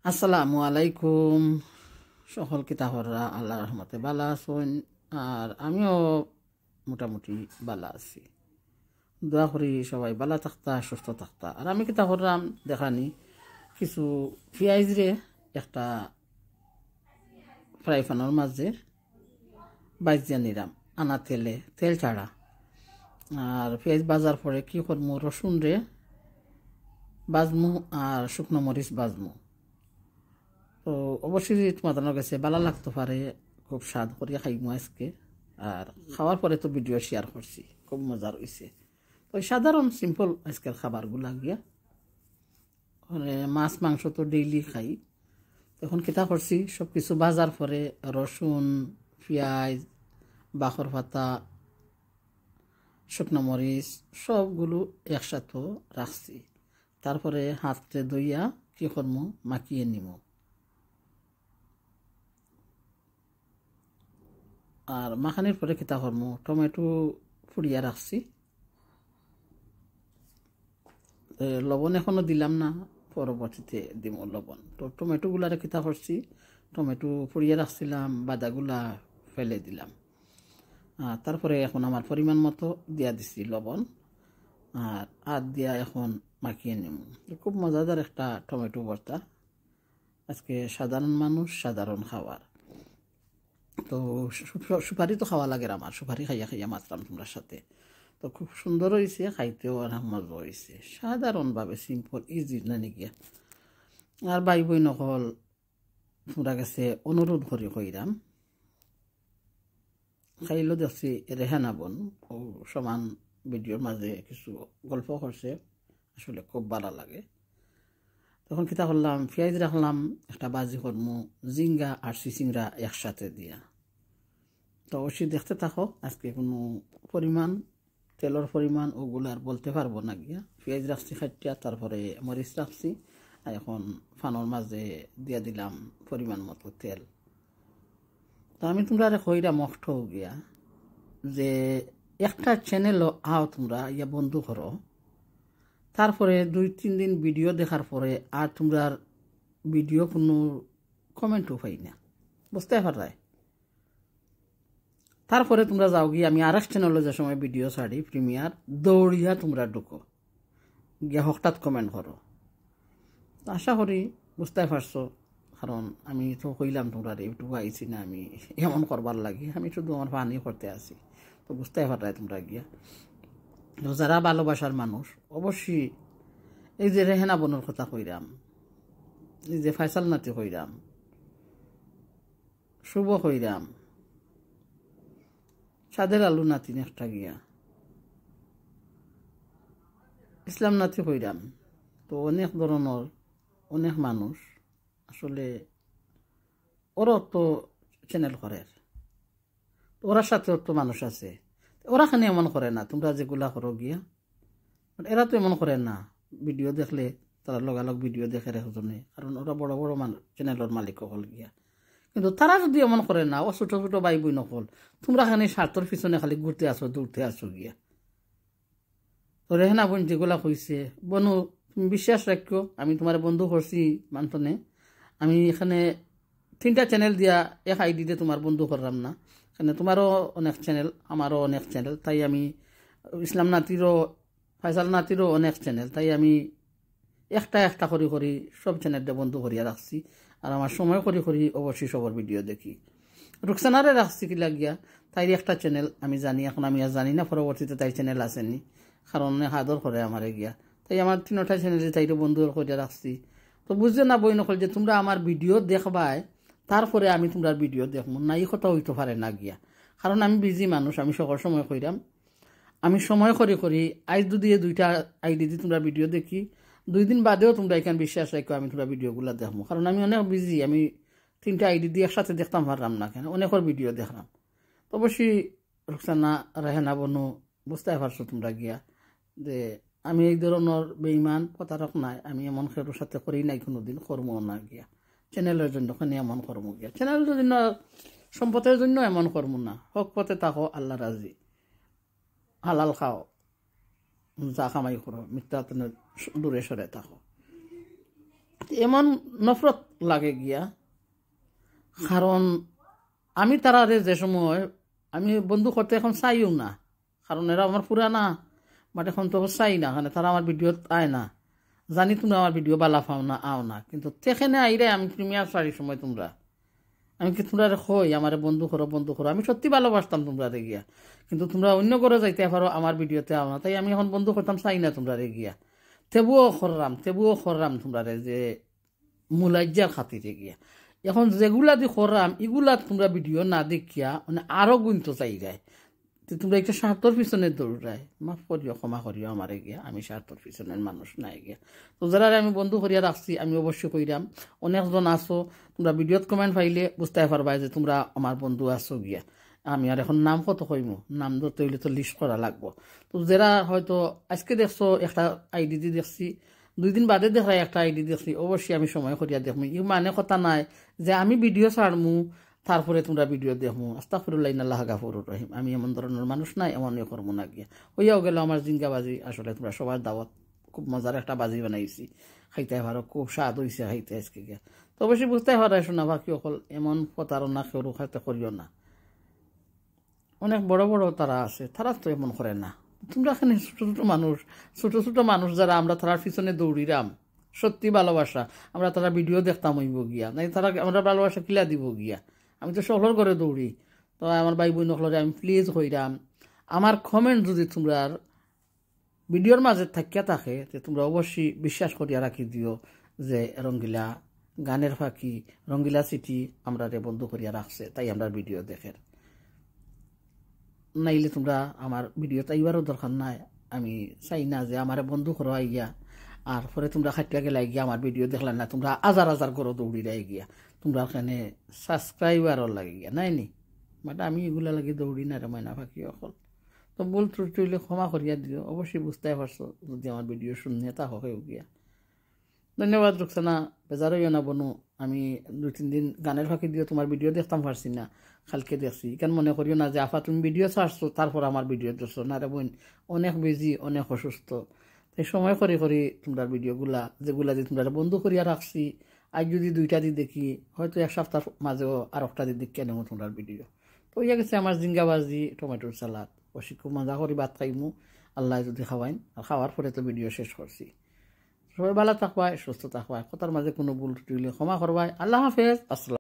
আসসালামু আলাইকুম। সকল কিতাবরা আল্লাহর রহমতে বালা আছেন, আর আমিও মোটামুটি বালা আছি। দোয়া করি সবাই বালা থাকতা, সুস্থ থাকতা। আর আমি কিতা করলাম দেখানি, কিছু পেঁয়াজ রে একটা ফ্রাই প্যানের মাঝে বাইজিয়া নিলাম, আনা তেল ছাড়া। আর পেঁয়াজ বাজার পরে কি করবো, রসুন রে বাজমু আর শুকনো মরিচ বাজমু। তো অবশ্যই তোমাদের কাছে ভালো লাগতে পারে, খুব স্বাদ করিয়া খাইমু আজকে। আর খাওয়ার পরে তো ভিডিও শেয়ার করছি, খুব মজার হয়েছে। তো সাধারণ সিম্পল আজকের খাবারগুলা গিয়া, মানে মাছ মাংস তো ডেইলি খাই। তখন কিতা করছি, সব কিছু বাজার পরে রসুন, পেঁয়াজ, বাখর পাতা, শুকনো মরিচ সবগুলো একসাথে রাখছি। তারপরে হাতে ধুইয়া কি করবো, মাখিয়ে নিমু। আর মাখানির পরে কিতা করবো, টমেটো ফুড়িয়া রাখছি। লবণ এখনো দিলাম না, পরবর্তীতে দিব লবণ। তো টমেটোগুলারে কিতা করছি, টমেটো ফুড়িয়া রাখছিলাম, বাদাগুলা ফেলে দিলাম। তারপরে এখন আমার পরিমাণ মতো দিয়া দিছি লবণ, আর দিয়া এখন মাখিয়ে নিব। খুব মজাদার একটা টমেটো ভর্তা, আজকে সাধারণ মানুষ সাধারণ খাবার। তো সুপারি তো খাওয়া লাগে, আমার সুপারি খাইয়া খাইয়া মাত্রাম তোমরা সাথে। তো খুব সুন্দর হয়েছে, খাইতেও অনেক মজা হয়েছে, সাধারণভাবে সিম্পল ইজি না নাকি। আর ভাই বই নকল তোমরা কাছে অনুরোধ করি কইরাম, খাইলেও দেখছি রেহানা বোন ও সমান ভিডিওর মাঝে কিছু গল্প করছে, আসলে খুব ভালো লাগে। তখন কিতা করলাম, পেঁয়াজ রাখলাম, একটা বাজি করমু জিঙ্গা আর চিচিংড়া একসাথে দিয়া। তো অবশ্যই দেখতে থাকো, আজকে কোনো পরিমাণ তেলের পরিমাণ ওগুলো আর বলতে পারবো না গিয়া। পেঁয়াজ রাখছি খাইটিয়া, তারপরে মরিচ রাখছি, আর এখন ফানোর মাঝে দিয়া দিলাম পরিমাণ মতো তেল। তো আমি তোমরা কইরা মষ্ট গিয়া যে একটা চ্যানেলও আও তোমরা ইয়া বন্ধু করো, তারপরে 2-3 দিন ভিডিও দেখার পরে আর তোমরা ভিডিও কোনো কমেন্টও পাই না, বুঝতে পারায়। তারপরে তোমরা যাও গিয়ে আমি আর এক চ্যানেলে যে সময় ভিডিও ছাড়ি প্রিমিয়ার, দৌড়িয়া তোমরা ঢুকো গিয়া হঠাৎ কমেন্ট করো। আশা করি বুঝতে পারছো, কারণ আমি তো কইলাম তোমরা ইউটিউব আইছি না আমি এমন করবার লাগে, আমি শুধু আমার পানি করতে আসি। তো বুঝতে পারায় তোমরা গিয়া। তো যারা ভালোবাসার মানুষ, অবশ্যই এই যে রেহেনা বোনের কথা কইরাম, এই যে ফাইসাল নাতি কইরাম, শুভ কইরাম, সাদের আলু নাতিন একটা গিয়া, ইসলাম নাতি কইরাম। তো অনেক ধরনের অনেক মানুষ আসলে ওরাও তো চ্যানেল করে, ওরার সাথেও তো মানুষ আছে, ওরা খানি এমন করে না তোমরা যেগুলা করো গিয়া। এরা তো এমন করে না, ভিডিও দেখলে তারা লগালগ ভিডিও দেখে রেখে, কারণ ওরা বড় বড় চ্যানেলের মালিক হল গিয়া। কিন্তু তারা যদি এমন করে না, ও ছোট ছোট ভাই বই নকল, তোমরা খানি স্বার্থর পিছনে খালি ঘুরতে আসো, দৌড়তে আসো গিয়া। তো রেহেনা বোন যেগুলা কইছে, বনু তুমি বিশ্বাস রাখো, আমি তোমার বন্ধু করছি মানতনে, আমি এখানে 3টা চ্যানেল দিয়া এক আইডিতে তোমার বন্ধু করলাম না। এখানে তোমারও অনেক চ্যানেল, আমারও অনেক চ্যানেল, তাই আমি ইসলাম নাতিরও ফাইসাল নাতিরও অনেক চ্যানেল, তাই আমি একটা একটা করি করি সব চ্যানেলটা বন্ধ করিয়া রাখছি। আর আমার সময় করি করি অবশ্যই সবার ভিডিও দেখি। রুকসানারে রাখছি কি লাগিয়া, তাই একটা চ্যানেল আমি জানি, এখন আমি আর জানি না পরবর্তীতে তাই চ্যানেল আসেনি, কারণ অনেক আদর করে আমারে গিয়া। তাই আমার 3টা চ্যানেলে তাইটা বন্ধু করে রাখছি। তো বুঝতে না বই নকল যে তোমরা আমার ভিডিও দেখবাই, তারপরে আমি তোমরা ভিডিও দেখবো না, এই কথা হইতে পারে না গিয়া। কারণ আমি বিজি মানুষ, আমি সকল সময় কইরাম, আমি সময় করি করি আজ যদি 2টা আইডি দিয়ে তোমরা ভিডিও দেখি, 2 দিন বাদেও তোমরা এখানে বিশ্বাস রাখো আমি তোমরা ভিডিওগুলো দেখবো, কারণ আমি অনেক বিজি। আমি 3টা আইডি দিয়ে একসাথে দেখতাম পারলাম না, কেন অনেকের ভিডিও দেখলাম। তো অবশ্যই রুকসানা রেহেনা বনু বুঝতে পারছো তোমরা গিয়া যে আমি এই ধরনের বেইমান প্রতারক নাই, আমি এমন খেরোর সাথে করি নাই কোনোদিন, কর্মও না গিয়া। চ্যানেলের জন্য খানি এমন কর্ম গিয়া, চ্যানেলের জন্য সম্পদের জন্য এমন কর্ম না। হক পথে থাকো, আল্লাহ রাজি, হালাল খাও, যা কামাই করো, মিথ্যা দূরে সরে থাকো। এমন নফরত লাগে গিয়া, কারণ আমি তারারে যে সময় আমি বন্ধু করতে এখন চাইও না, কারণ এরা আমার পুরানা, বাট এখন তো চাই না, কারণ তারা আমার ভিডিওত আয় না, জানি তোমরা আমার ভিডিও বালা পাও না, আও না, কিন্তু তেখানে আইরে আমি প্রিমিয়ার সারির সময় আমি কি তোমরা কই আমার বন্ধু করো, আমি সত্যি ভালোবাসতাম তোমরা রে গিয়া, কিন্তু তোমরা অন্য করে যাইতে পারো, আমার ভিডিওতে আও না, তাই আমি এখন বন্ধু করতাম চাই না তোমরা রে গিয়া। তেবুও খররাম তোমরা রে, যে মুলাজ্জার খাতিরে গিয়া। এখন যেগুলা দি খররাম এগুলা তোমরা ভিডিও না দেখিয়া মানে আরো গুণতো চাই যায়, তোমরা একটা স্বার্থর পিছনে দৌড়ায়, মাফ করিও, ক্ষমা করিও আমারে গিয়া, আমি স্বার্থর পিছনের মানুষ নাই গিয়া। তো যারা আমি বন্ধু করিয়া রাখছি আমি অবশ্যই কইরাম, অনেকজন আছো তোমরা ভিডিওত কমেন্ট পাইলে বুঝতে পারবা যে তোমরা আমার বন্ধু আছো গিয়া। আমি আর এখন নাম কত কইমু, নাম ধরতে হইলে তো লিস্ট করা লাগবো। তো যারা হয়তো আজকে দেখছো একটা আইডি দিয়ে দেখছি, 2 দিন বাদে দেখায় একটা আইডি দেখছি, অবশ্যই আমি সময় করিয়া দেখমু, ই মানে কথা নাই যে আমি ভিডিও ছাড়মু তারপরে তোমরা ভিডিও দেখমু, আস্তাগফিরুল্লাহ ইন্নাল্লাহ গাফুরুর রহিম, আমি এমন ধরনের মানুষ নাই, এমনই করবো না গিয়া। হইয়াও গেল আমার জিঙ্গাবাজি, আসলে তোমরা সবার দাওয়াত, খুব মজার একটা বাজি বানাইছি, খাইতে পারো, খুব স্বাদ হয়েছে খাইতে আজকে গিয়া। তো অবশ্যই বুঝতে পারা শোনা বাকি অকল এমন প্রতারণা কেউ খাইতে করিও না, অনেক বড় বড় তারা আছে, তারা তো এমন করে না। তোমরা এখানে ছোট ছোট মানুষ যারা আমরা তারার পিছনে দৌড়িরাম, সত্যি ভালোবাসা, আমরা তারা ভিডিও দেখতাম হইব গিয়া, নাই তারা আমরা ভালোবাসা কিলা দিব গিয়া। আমি তো সকলের ঘরে দৌড়ি, তো আমার ভাই বোন সকলরে আমি প্লিজ হইরাম, আমার কমেন্ট যদি তোমরা ভিডিওর মাঝে থাকিয়া থাকে তোমরা অবশ্যই বিশ্বাস করিয়া রাখি দিও যে রঙ্গিলা গানের ফাঁকি, রঙ্গিলা সিটি আমরা বন্ধু করিয়া রাখছে, তাই আমরা ভিডিও দেখের, নাইলে তোমরা আমার ভিডিও তাইবারও দরকার নাই। আমি চাই না যে আমার বন্ধু করো আইয়া আর পরে তোমরা খাটিয়া গেলে গিয়া আমার ভিডিও দেখলাম না, তোমরা হাজার করো দৌড়ি রাই গিয়া, তোমরা এখানে সাবস্ক্রাইবারও লাগে গিয়া নাই নি, বাট আমি এগুলা লাগে দৌড়ি না রে ময়না পাখি অকল। তো বল ত্রুটি হইলে ক্ষমা করিয়া দিও, অবশ্যই বুঝতে পারছো যদি আমার ভিডিও শুনিয়ে তা হয়েও গিয়া। ধন্যবাদ রুকসানা, বেজারইও না বনু, আমি 2-3 দিন গানের ফাঁকি দিয়ে তোমার ভিডিও দেখতাম পারছি না, কালকে দেখছি, কেন মনে করিও না যে আফা তুমি ভিডিও ছাড়ছো তারপর আমার ভিডিও দেখছো, না রে বোন, অনেক বিজি, অনেক অসুস্থ, তাই সময় করি তোমরা ভিডিওগুলা যেগুলা দিয়ে তোমরা বন্ধু করিয়া রাখছি, আজ যদি 2টা দিয়ে দেখি হয়তো 1 সপ্তাহ মাঝেও আর একটা দিয়ে দেখি নেবো তোমরা ভিডিও। তো ইয়া গেছে আমার জিঙ্গাবাজি টমেটোর সালাদ, খুব মজা করি ভাত খাইমু, আল্লাহ যদি খাওয়াইন, আর খাওয়ার পরে তো ভিডিও শেষ করছি। সবাই ভালো থাকবাই, সুস্থ থাকবাই, কথার মাঝে কোনো ভুল ত্রুটি হলে ক্ষমা করবাই। আল্লাহ হাফেজ, আসসালাম।